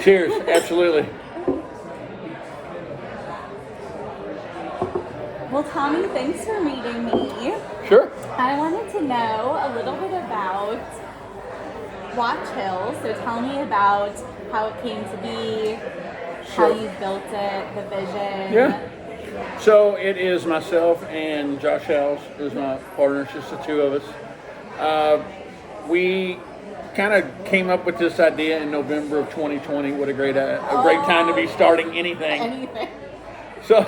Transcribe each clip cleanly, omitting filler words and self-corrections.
Cheers. Absolutely. Well, Tommy, thanks for meeting me. Sure. I wanted to know a little bit about Watch Hill. So tell me about how it came to be, how you built it, the vision. Yeah. So it is myself and Josh House is my partner. It's just the two of us. We kind of came up with this idea in November of 2020. What a great time to be starting anything. Anything. So,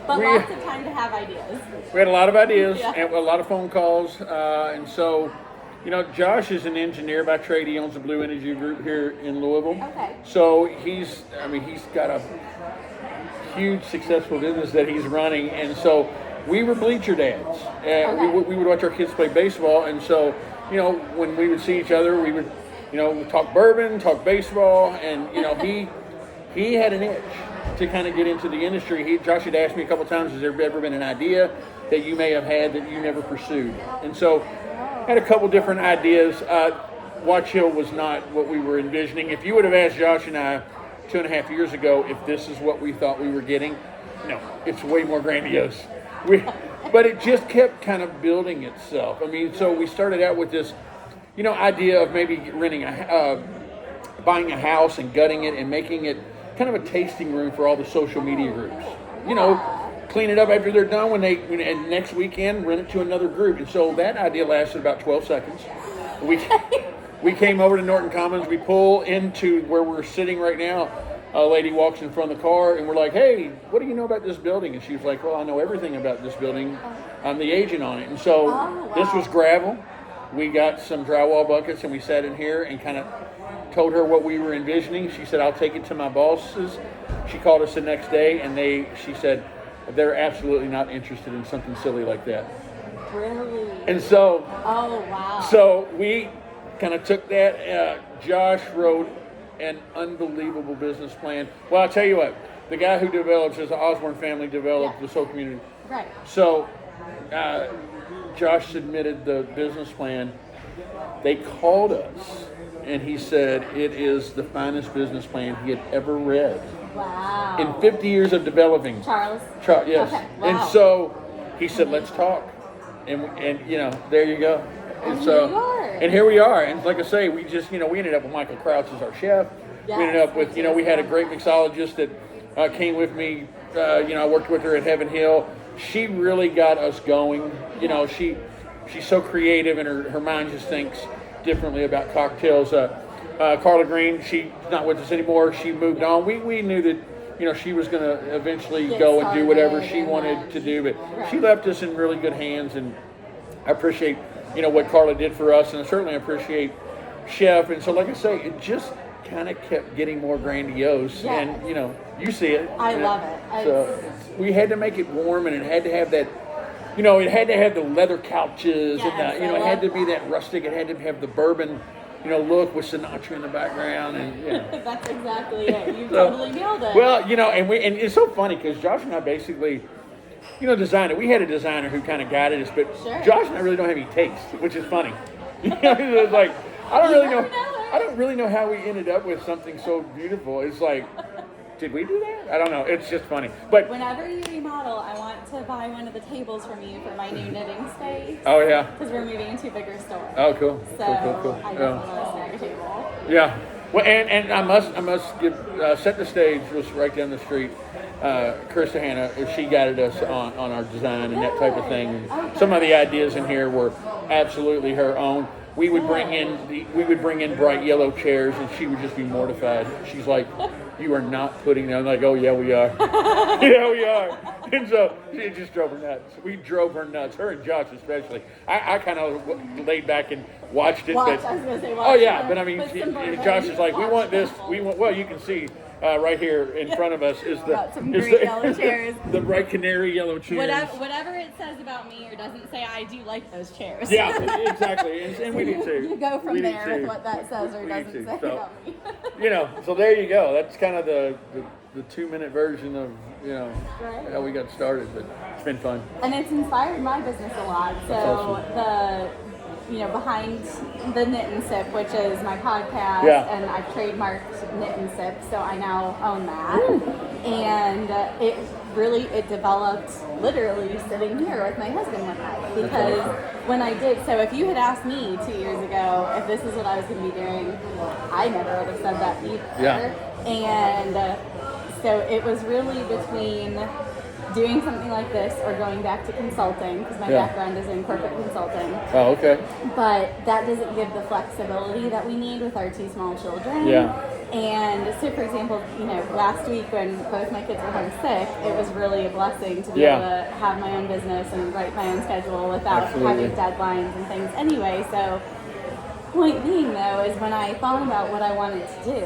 but lots of time to have ideas. We had a lot of ideas Yeah. and a lot of phone calls. And so, Josh is an engineer by trade. He owns the Blue Energy Group here in Louisville. Okay. So he's got a huge successful business that he's running. And so we were bleacher dads. Okay. We would watch our kids play baseball. And so, when we would see each other, we would, talk bourbon, talk baseball. And, he had an itch to kind of get into the industry. Josh had asked me a couple times, has there ever been an idea that you may have had that you never pursued? And so had a couple different ideas. Watch Hill was not what we were envisioning. If you would have asked Josh and I 2.5 years ago if this is what we thought we were getting, no, it's way more grandiose. But it just kept kind of building itself. So we started out with this, idea of maybe buying a house and gutting it and making it kind of a tasting room for all the social media groups. Clean it up after they're done and next weekend rent it to another group. And so that idea lasted about 12 seconds. We came over to Norton Commons. We pull into where we're sitting right now. A lady walks in front of the car and we're like, hey, what do you know about this building? And she was like, well, I know everything about this building. I'm the agent on it. And so This was gravel. We got some drywall buckets and we sat in here and kind of told her what we were envisioning. She said, I'll take it to my bosses. She called us the next day and she said they're absolutely not interested in something silly like that. Really? And so, So we kind of took that. Josh wrote an unbelievable business plan. Well, I'll tell you what, the guy who develops the Osborne family developed this whole community. Right. So Josh submitted the business plan. They called us. And he said it is the finest business plan he had ever read. Wow. In 50 years of developing. Charles? Yes. Okay. Wow. And so he said, let's talk. And there you go. And here you are. And here we are. And like I say, we just, we ended up with Michael Crouch as our chef. Yes, we ended up with, we had a great mixologist that came with me. I worked with her at Heaven Hill. She really got us going. She's so creative and her mind just thinks differently about cocktails. Carla Green, she's not with us anymore. She moved on. We knew that she was going to eventually go and do whatever she wanted to do, but she left us in really good hands. And I appreciate what Carla did for us, and I certainly appreciate Chef. And so, like I say, it just kind of kept getting more grandiose. And you see it. I love it. So we had to make it warm, and it had to have that. It had to have the leather couches, and it had to be that rustic. It had to have the bourbon, look with Sinatra in the background, and That's exactly it. You totally nailed it. Well, and it's so funny because Josh and I basically, designed it. We had a designer who kind of guided us, but Josh and I really don't have any taste, which is funny. It's like I don't really know how we ended up with something so beautiful. It's like. Did we do that? I don't know. It's just funny. But whenever you remodel, I want to buy one of the tables from you for my new knitting space. Oh, yeah. Because we're moving into a bigger store. Oh, cool. So Cool. I definitely want to snag a table. Yeah. Well, and I must give set the stage just right down the street. Krista Hanna, she guided us on our design and that type of thing. Some of the ideas in here were absolutely her own. We would bring in bright yellow chairs, and she would just be mortified. She's like, "You are not putting them." I'm like, "Oh yeah, we are. Yeah, we are." And so it just drove her nuts. We drove her nuts. Her and Josh especially. I kind of laid back and watched it. I was going to say, oh yeah, but I mean, Josh is like, "We want this. We want." Well, you can see. Right here in front of us is the yellow chairs. The bright canary yellow chairs. Whatever it says about me or doesn't say, I do like those chairs. Yeah, exactly, and we do too. You go from there with what that says or doesn't say about me. So there you go. That's kind of the 2-minute version of how we got started, but it's been fun. And it's inspired my business a lot. So behind the Knit+Sip, which is my podcast, Yeah. and I've trademarked Knit+Sip, so I now own that. And it developed literally sitting here with my husband one night, because when I did, so if you had asked me 2 years ago if this is what I was going to be doing, I never would have said that either. Yeah. And so it was really between doing something like this or going back to consulting, because my background is in corporate consulting. Oh, okay. But that doesn't give the flexibility that we need with our 2 small children. Yeah. And so, for example, last week when both my kids were home sick, it was really a blessing to be able to have my own business and write my own schedule without having deadlines and things anyway. So, point being though is when I thought about what I wanted to do,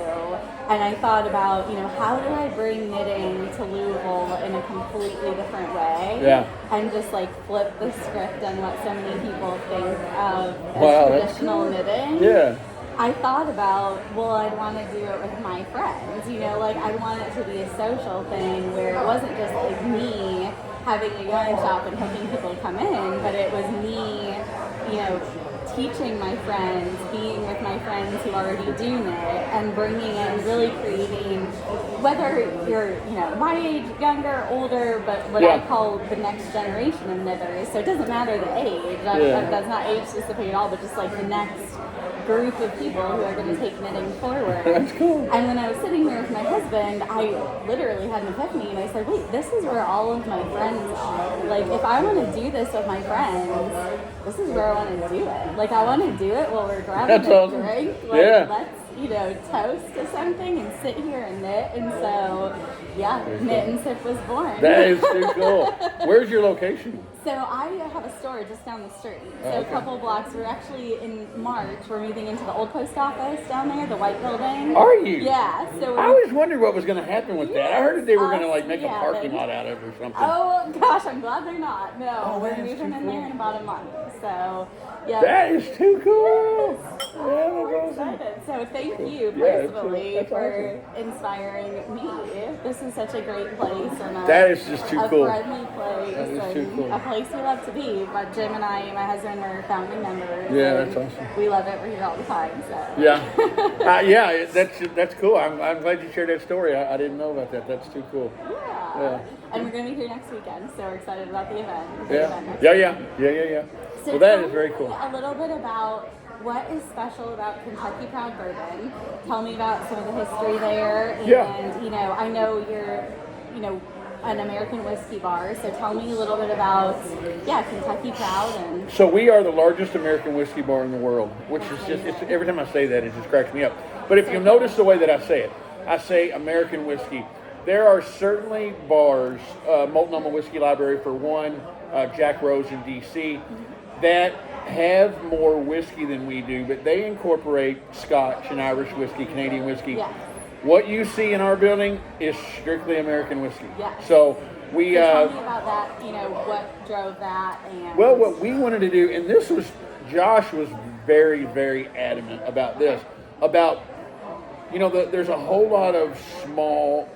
and I thought about, how do I bring knitting to Louisville in a completely different way, and just like flip the script on what so many people think of as traditional knitting. Yeah. I thought about, I'd want to do it with my friends, I want it to be a social thing where it wasn't just like me having a yarn shop and hoping people come in, but it was me, teaching my friends, being with my friends who already do knit, and bringing it and really creating, whether you're, my age, younger, older, but what I call the next generation of knitters. So it doesn't matter the age. That's not age specific at all, but just like the next group of people who are going to take knitting forward. That's cool. And when I was sitting here with my husband, I literally had an epiphany, and I said, wait, this is where all of my friends are. Like, if I want to do this with my friends, this is where I want to do it. Like, I want to do it while we're grabbing a drink. Like, let's, toast to something and sit here and knit. And so, Knit+Sip was born. That is too cool. Where's your location? So I have a store just down the street. So a couple blocks. We're actually in March. We're moving into the old post office down there, the white building. Are you? Yeah. So I always wondered what was going to happen with that. I heard that they were going to make a parking lot out of it or something. Oh gosh, I'm glad they're not. No, we're moving in there in about a month. So that is too cool. Yes. I'm excited. So thank you personally for inspiring me. This is such a great place, and that is just too cool. A friendly place. That is too cool. A place we love to be. But Jim and I, my husband, are founding members. Yeah, that's awesome. We love it. We're here all the time. So that's cool. I'm glad you shared that story. I didn't know about that. That's too cool. Yeah. And we're going to be here next weekend, so we're excited about the event. Yeah. So well, that is very cool. A little bit about what is special about Kentucky Proud Bourbon. Tell me about some of the history there. And, I know you're, an American whiskey bar. So tell me a little bit about, Kentucky Proud. And so we are the largest American whiskey bar in the world, which is just, every time I say that, it just cracks me up. But if you'll notice the way that I say American whiskey. There are certainly bars, Multnomah Whiskey Library for one, Jack Rose in D.C., that have more whiskey than we do, but they incorporate Scotch and Irish whiskey, Canadian whiskey. Yes. What you see in our building is strictly American whiskey. Yes. So we... tell me about that, what drove that? And well, what we wanted to do, and Josh was very, very adamant about this, there's a whole lot of small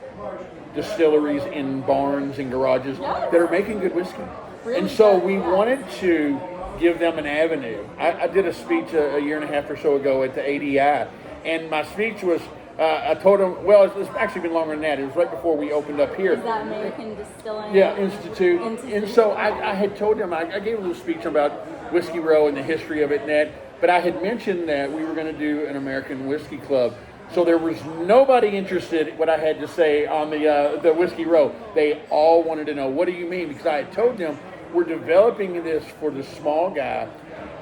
distilleries in barns and garages that are making good whiskey. Really and so good, we wanted to give them an avenue. I did a speech a year and a half or so ago at the ADI, and my speech was, I told them, it's actually been longer than that. It was right before we opened up here. Is that American Distilling? Yeah, Institute. And so I had told them, I gave a little speech about Whiskey Row and the history of it and that, but I had mentioned that we were going to do an American Whiskey Club. So there was nobody interested in what I had to say on the Whiskey Row. They all wanted to know, what do you mean? Because I had told them, we're developing this for the small guy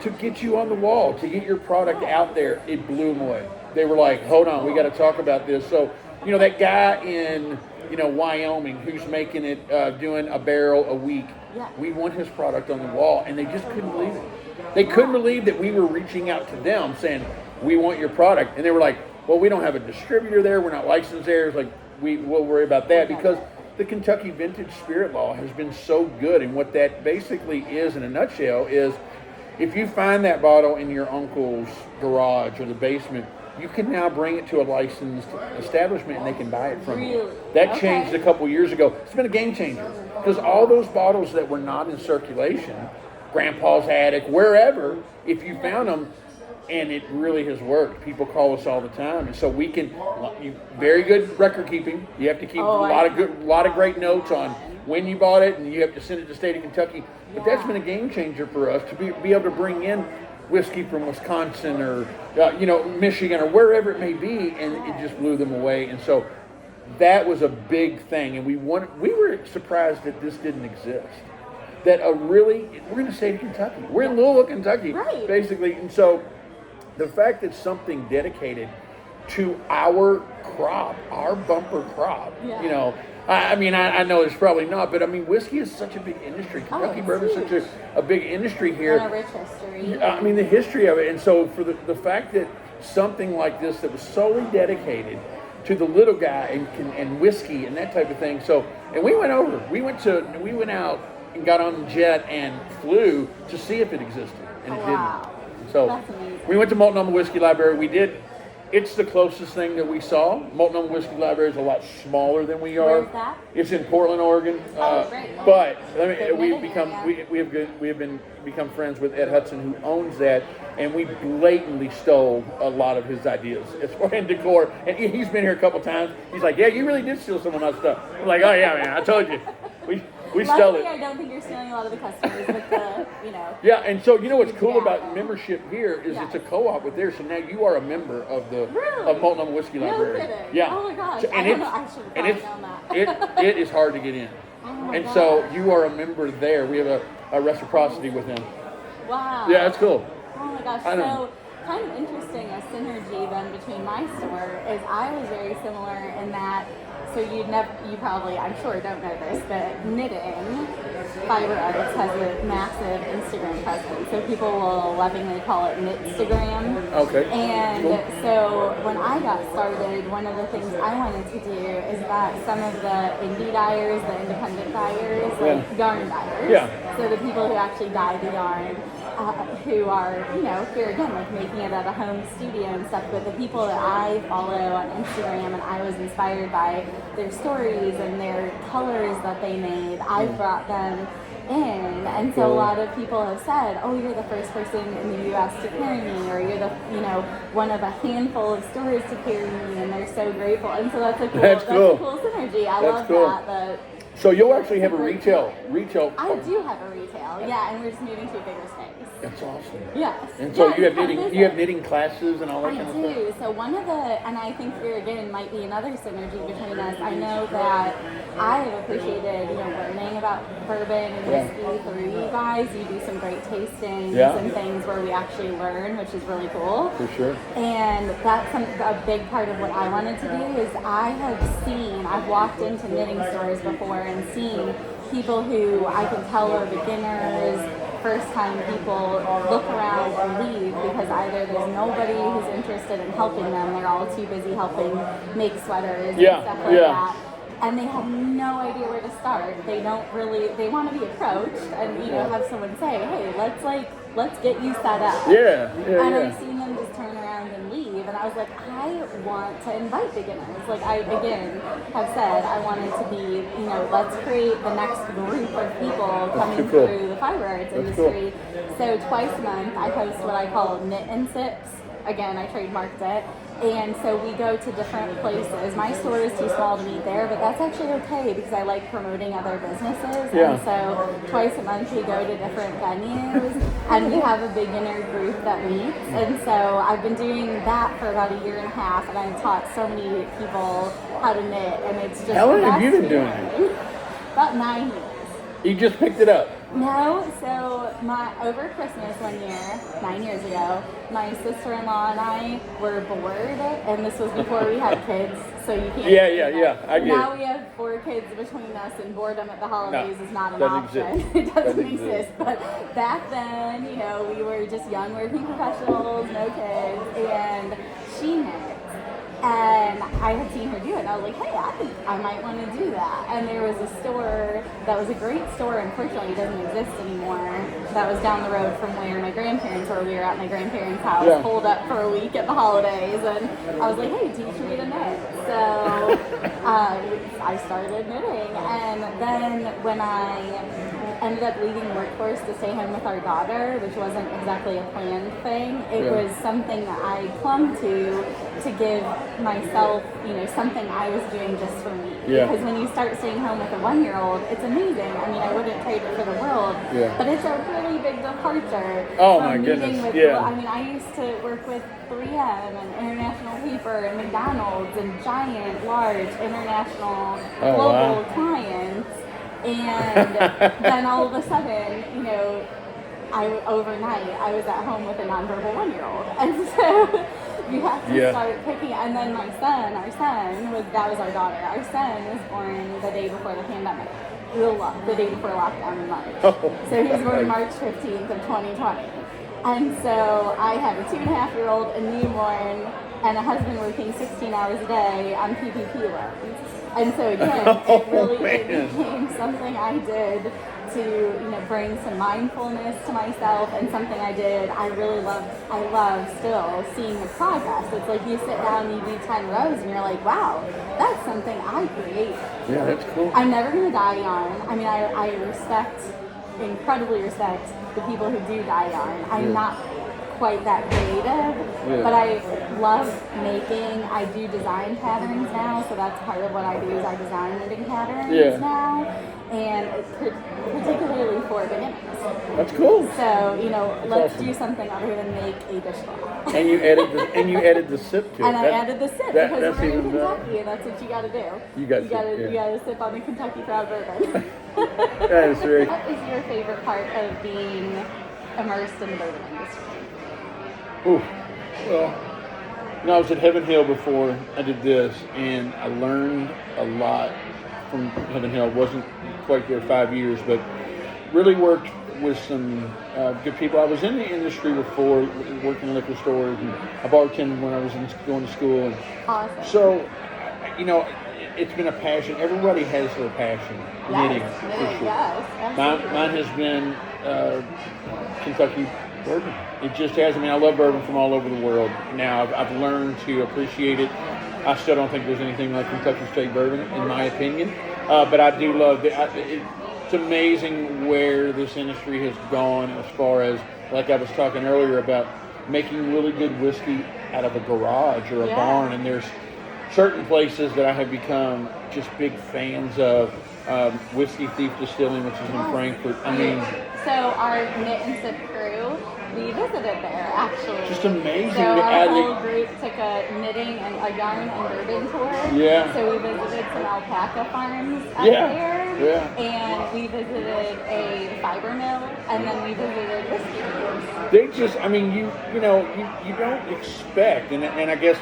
to get you on the wall, to get your product out there. It blew them away. They were like, hold on, we got to talk about this. So, that guy in, Wyoming who's making it, doing a barrel a week, we want his product on the wall, and they just couldn't believe it. They couldn't believe that we were reaching out to them saying, we want your product. And they were like, well, we don't have a distributor there. We're not licensed there. It's like, we'll worry about that, because the Kentucky Vintage Spirit Law has been so good. And what that basically is in a nutshell is, if you find that bottle in your uncle's garage or the basement, you can now bring it to a licensed establishment and they can buy it from you. That changed a couple years ago. It's been a game changer, because all those bottles that were not in circulation grandpa's attic, wherever, if you found them, and it really has worked. People call us all the time, and so we can. Very good record keeping. You have to keep a lot of great notes on when you bought it, and you have to send it to the state of Kentucky. But that's been a game changer for us to be able to bring in whiskey from Wisconsin or Michigan or wherever it may be, and it just blew them away. And so that was a big thing, and we were surprised that this didn't exist. That we're in the state of Kentucky. We're in Louisville, Kentucky, basically, and so the fact that something dedicated to our crop, our bumper crop, I mean, I know it's probably not, but I mean, whiskey is such a big industry. Kentucky bourbon is such a big industry here. And a rich history. I mean, the history of it. And so for the fact that something like this that was solely dedicated to the little guy and whiskey and that type of thing. So, and we went out and got on the jet and flew to see if it existed. And it didn't. So we went to Multnomah Whiskey Library. It's the closest thing that we saw. Multnomah Whiskey Library is a lot smaller than we are. Where's that? It's in Portland, Oregon. Great. But we've become friends with Ed Hudson, who owns that, and we blatantly stole a lot of his ideas as far as decor. And he's been here a couple times. He's like, "Yeah, you really did steal some of my stuff." I'm like, "Oh yeah, man, I told you." We stole it. I don't think you're stealing a lot of the customers, but Yeah, and so what's cool about membership here is it's a co-op with theirs. So now you are a member of of Multnomah Whiskey Library. No kidding. Yeah. Oh my gosh. So, I should have known that. It is hard to get in. Oh my and God. so you are a member there. We have a reciprocity with them. Wow. Yeah, that's cool. Oh my gosh. I know. So kind of interesting, a synergy then between my store is I was very similar in that. So you probably, I'm sure, don't know this, but knitting, fiber arts has a massive Instagram presence. So people will lovingly call it Knit-Stagram. Okay. And cool. So when I got started, one of the things I wanted to do is that some of the indie dyers, the independent dyers, like yarn dyers, so the people who actually dye the yarn, who are, here again, like making it at a home studio and stuff, but the people that I follow on Instagram and I was inspired by their stories and their colors that they made, I brought them in. And so a lot of people have said, "Oh, you're the first person in the U.S. to carry me," or "You're the, one of a handful of stores to carry me," and they're so grateful. And so that's a cool synergy. I love that. So you'll actually have a retail. I do have a retail, and we're just moving to a bigger space. That's awesome. Yes. And so you have knitting classes and all that kind of stuff? I do. So one of and I think here again might be another synergy between us. I know that I have appreciated, learning about bourbon and whiskey through you guys. You do some great tastings and things where we actually learn, which is really cool. For sure. And that's a big part of what I wanted to do is I've walked into knitting stores before and seen people who I can tell are beginners, first-time people look around and leave because either there's nobody who's interested in helping them, they're all too busy helping make sweaters and stuff like that, and they have no idea where to start. They want to be approached and have someone say, "Hey, let's get you set up." And I've seen them just turn around and leave, and I was like, I want to invite beginners. Like I again have said, I wanted to be, let's create the next group of people coming through the fiber arts industry. So twice a month I host what I call Knit+Sips. Again, I trademarked it. And so we go to different places. My store is too small to meet there, but that's actually okay because I like promoting other businesses. And so twice a month we go to different venues and we have a beginner group that meets. And so I've been doing that for about a year and a half, and I've taught so many people how to knit, and it's just How long have you been doing it? About 9 years. You just picked it up? No, so over Christmas one year, 9 years ago, my sister-in-law and I were bored, and this was before we had kids, so you can't. I get Now it. we have 4 kids between us, and boredom at the holidays is not an doesn't option. exist. It doesn't exist. But back then, we were just young working professionals, no kids, and she knit. And I had seen her do it, and I was like, hey, I might want to do that. And there was a store that was a great store, unfortunately it doesn't exist anymore, that was down the road from where my grandparents were. We were at my grandparents' house, holed up for a week at the holidays, and I was like, hey, teach me to knit. So I started knitting, and then when ended up leaving the workforce to stay home with our daughter, which wasn't exactly a planned thing. It was something that I clung to give myself, something I was doing just for me. Yeah. Because when you start staying home with a 1-year-old, it's amazing. I mean, I wouldn't trade it for the world, but it's a really big departure. Oh my goodness! I mean, I used to work with 3M and International Paper and McDonald's and giant, large, international, global clients. And then all of a sudden, overnight, I was at home with a nonverbal 1-year-old. And so you have to start picking. And then our son that was our daughter. Our son was born the day before the pandemic, the day before lockdown in March. So he was born March 15th of 2020. And so I have a 2.5-year-old, a newborn, and a husband working 16 hours a day on PPP loans. And so again, it became something I did to, bring some mindfulness to myself, and something I did. I love still seeing the progress. It's like you sit down and you do 10 rows and you're like, wow, that's something I created. Yeah, that's cool. I'm never going to die young. I mean, I incredibly respect the people who do die young. I'm not quite that creative, but I love making. I do design patterns now, so that's part of what I do is I design knitting patterns now, and particularly for beginners. That's cool. So let's do something other than make a dishcloth. And you added the sip to it. And I added the sip because we're in Kentucky, and that's what you got to do. You got to sip on the Kentucky Proud Bourbon. That is very. What is your favorite part of being immersed in the bourbon industry? Ooh, well, I was at Heaven Hill before I did this, and I learned a lot from Heaven Hill. Wasn't quite there 5 years, but really worked with some good people. I was in the industry before, working in liquor stores, and I bartended when I was going to school. And awesome. So, it's been a passion. Everybody has their passion, knitting, for sure. Yes, mine has been Kentucky bourbon. It just has. I mean, I love bourbon from all over the world. Now, I've learned to appreciate it. I still don't think there's anything like Kentucky straight bourbon, in my opinion. But I do love it. It's amazing where this industry has gone as far as, like I was talking earlier about making really good whiskey out of a garage or a barn. And there's certain places that I have become just big fans of. Whiskey Thief Distilling, which is in Frankfurt. I mean, so our Knit+Sip crew, we visited there actually. Just amazing. So our whole group took a knitting and a yarn and bourbon tour. Yeah. So we visited some alpaca farms up there. Yeah. And we visited a fiber mill, and then we visited whiskey fields. They just, I mean, you don't expect, and I guess,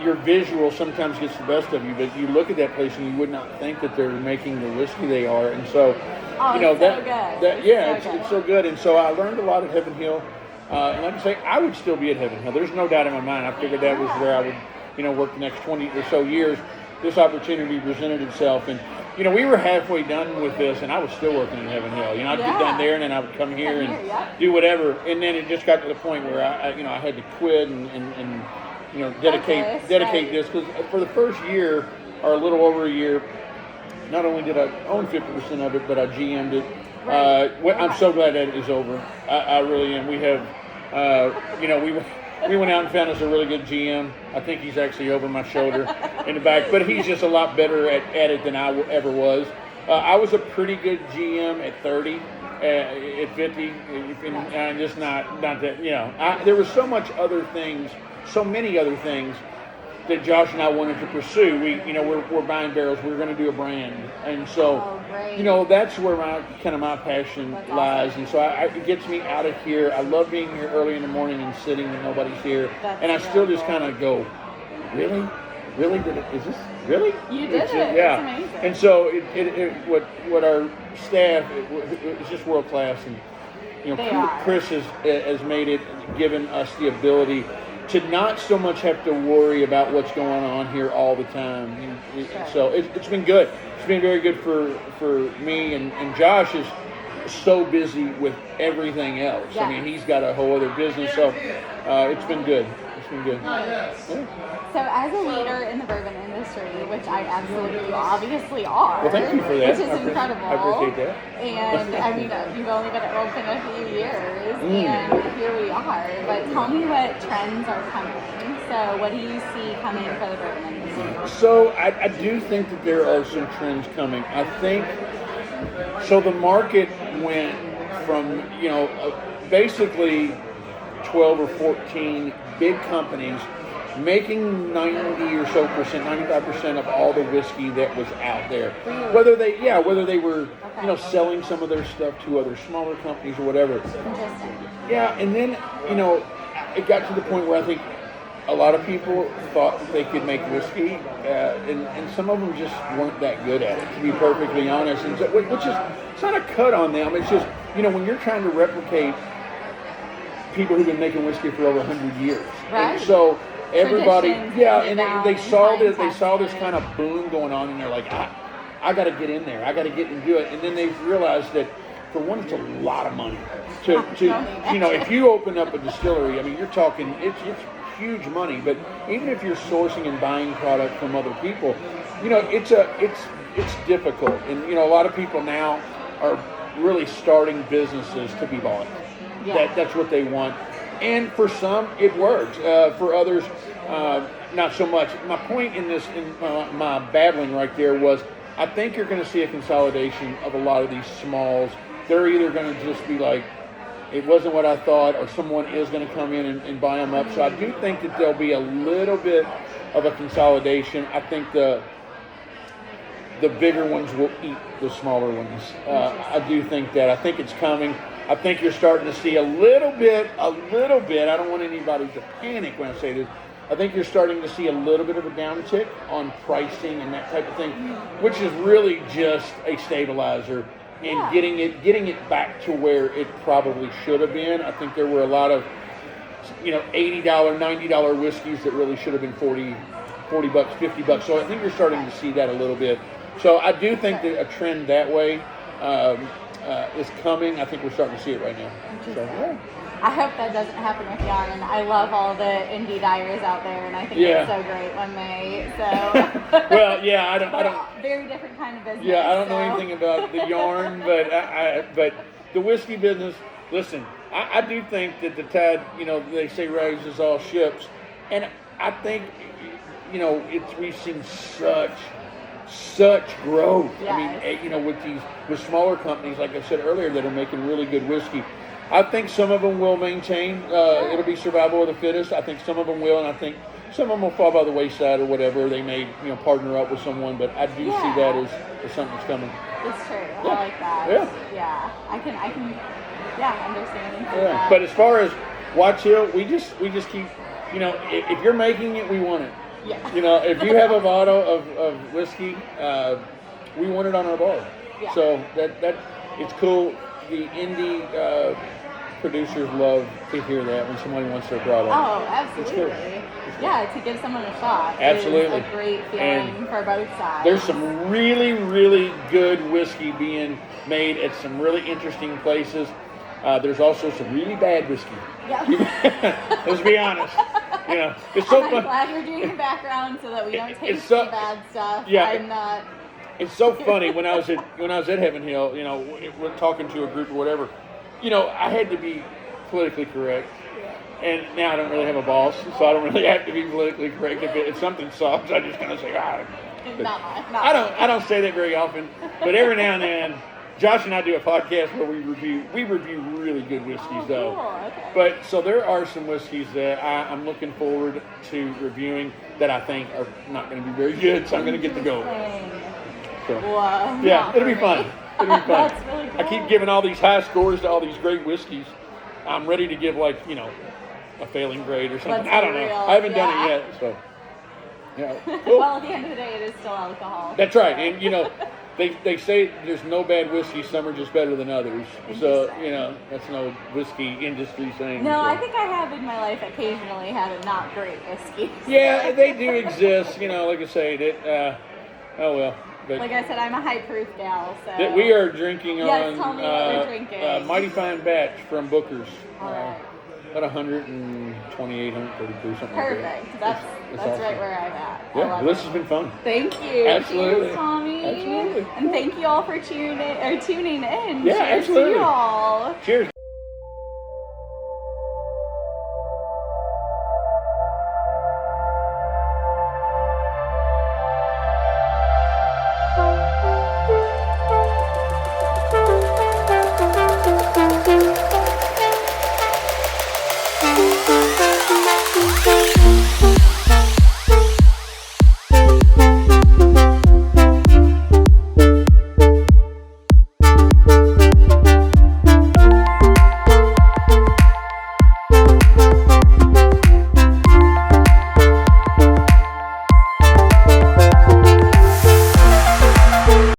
your visual sometimes gets the best of you, but you look at that place and you would not think that they're making the whiskey they are, and so, it's so good, and so I learned a lot at Heaven Hill, and like I say, I would still be at Heaven Hill. There's no doubt in my mind. I figured that was where I would, work the next 20 or so years. This opportunity presented itself, and we were halfway done with this, and I was still working in Heaven Hill. I'd get done there, and then I would come here and do whatever, and then it just got to the point where I had to quit and dedicate this, because for the first year, or a little over a year, not only did I own 50% of it, but I GM'd it. I'm so glad that it is over. I really am. We have, we went out and found us a really good GM. I think he's actually over my shoulder in the back, but he's just a lot better at it than I ever was. I was a pretty good GM at 30. At 50, and just not that, there was so many other things that Josh and I wanted to pursue. We're buying barrels. We're going to do a brand, and so that's where my passion lies. And so it gets me out of here. I love being here early in the morning and sitting when nobody's here, and I still just kind of go, really, is this really? You did it. Yeah, it's amazing. And so what our staff is just world class, and Chris has made it, given us the ability to not so much have to worry about what's going on here all the time. So it's been good. It's been very good for me, and Josh is so busy with everything else. Yeah. I mean, he's got a whole other business, so it's been good. It's been good. Yeah. So as a leader in the bourbon industry, industry, which I absolutely obviously are. Well, thank you for that. Which is incredible. I appreciate that. And I mean, you've only been at Wilton a few years, and here we are. But tell me what trends are coming. So what do you see coming for the bourbon industry? So I do think that there are some trends coming. I think, so the market went from, basically 12 or 14 big companies making 90 or so percent, 95% of all the whiskey that was out there. Whether they were, selling some of their stuff to other smaller companies or whatever. Interesting. Yeah, and then, it got to the point where I think a lot of people thought that they could make whiskey, and some of them just weren't that good at it, to be perfectly honest. And so, which is, it's not a cut on them. It's just, when you're trying to replicate people who've been making whiskey for over 100 years. Right. And so everybody, and they saw this kind of boom going on, and they're like, I got to get in there. I got to get and do it. And then they realized that, for one, it's a lot of money to if you open up a distillery, I mean, you're talking, it's huge money. But even if you're sourcing and buying product from other people, it's difficult. And a lot of people now are really starting businesses to be bought. Yeah. That's what they want. And for some, it works. For others, not so much. My point in my babbling right there was, I think you're going to see a consolidation of a lot of these smalls. They're either going to just be like, it wasn't what I thought, or someone is going to come in and buy them up. So I do think that there'll be a little bit of a consolidation. I think the bigger ones will eat the smaller ones. I do think that. I think it's coming. I think you're starting to see a little bit. I don't want anybody to panic when I say this. I think you're starting to see a little bit of a downtick on pricing and that type of thing, which is really just a stabilizer and getting it back to where it probably should have been. I think there were a lot of, $80, $90 whiskeys that really should have been $40, $50. So I think you're starting to see that a little bit. So I do think that a trend that way is coming. I think we're starting to see it right now. So, yeah. I hope that doesn't happen with yarn. I love all the indie dyers out there, and I think it's so great when they Well, yeah, I don't. Very different kind of business. Yeah, I don't know anything about the yarn, but the whiskey business. Listen, I do think that the tide, they say rises all ships, and I think, we've seen such growth. Yes. I mean, with smaller companies, like I said earlier, that are making really good whiskey. I think some of them will maintain. It'll be survival of the fittest. I think some of them will, and I think some of them will fall by the wayside or whatever. They may, partner up with someone, but I do see that as something that's coming. It's true. Yeah. I like that. Yeah. I can understand and see Yeah. that. But as far as Watch Hill, we just keep, if you're making it, we want it. Yeah. If you have a bottle of whiskey, we want it on our bar. Yeah. So that it's cool. The indie producers love to hear that when somebody wants their product. Oh, absolutely. It's cool. Yeah, to give someone a shot. Absolutely. Is a great feeling for both sides. There's some really, really good whiskey being made at some really interesting places. There's also some really bad whiskey. Yeah. Let's be honest. It's so I'm fun. glad you're doing the background so that we don't taste so- the bad stuff. Yeah. I'm not. It's so funny when I was at Heaven Hill, we're talking to a group or whatever. I had to be politically correct, and now I don't really have a boss, so I don't really have to be politically correct. If something sucks, I just kind of say, I don't say that very often, but every now and then, Josh and I do a podcast where we review really good whiskeys, though. Cool. Okay. But so there are some whiskeys that I'm looking forward to reviewing that I think are not going to be very good, so I'm going to get to go. So, yeah, it'll be fun. That's really cool. I keep giving all these high scores to all these great whiskeys. I'm ready to give a failing grade or something. I don't know. I haven't done it yet. So, cool. Well, at the end of the day, it is still alcohol. That's right. And, they say there's no bad whiskey. Some are just better than others. So, that's no whiskey industry thing. No, so. I think I have in my life occasionally had a not great whiskey. Yeah, they do exist. Like I say, oh well. But like I said, I'm a high proof gal, so. We are drinking tell me what we're drinking. Mighty Fine Batch from Booker's. All right. About 128, 132, something like that. Perfect. That's awesome. right where I'm at. I Yeah, love this it. has been fun. Thank you. Absolutely. Cheers, Tommy. Absolutely. And thank you all for tuning in. Yeah, Cheers absolutely. to you all. Cheers.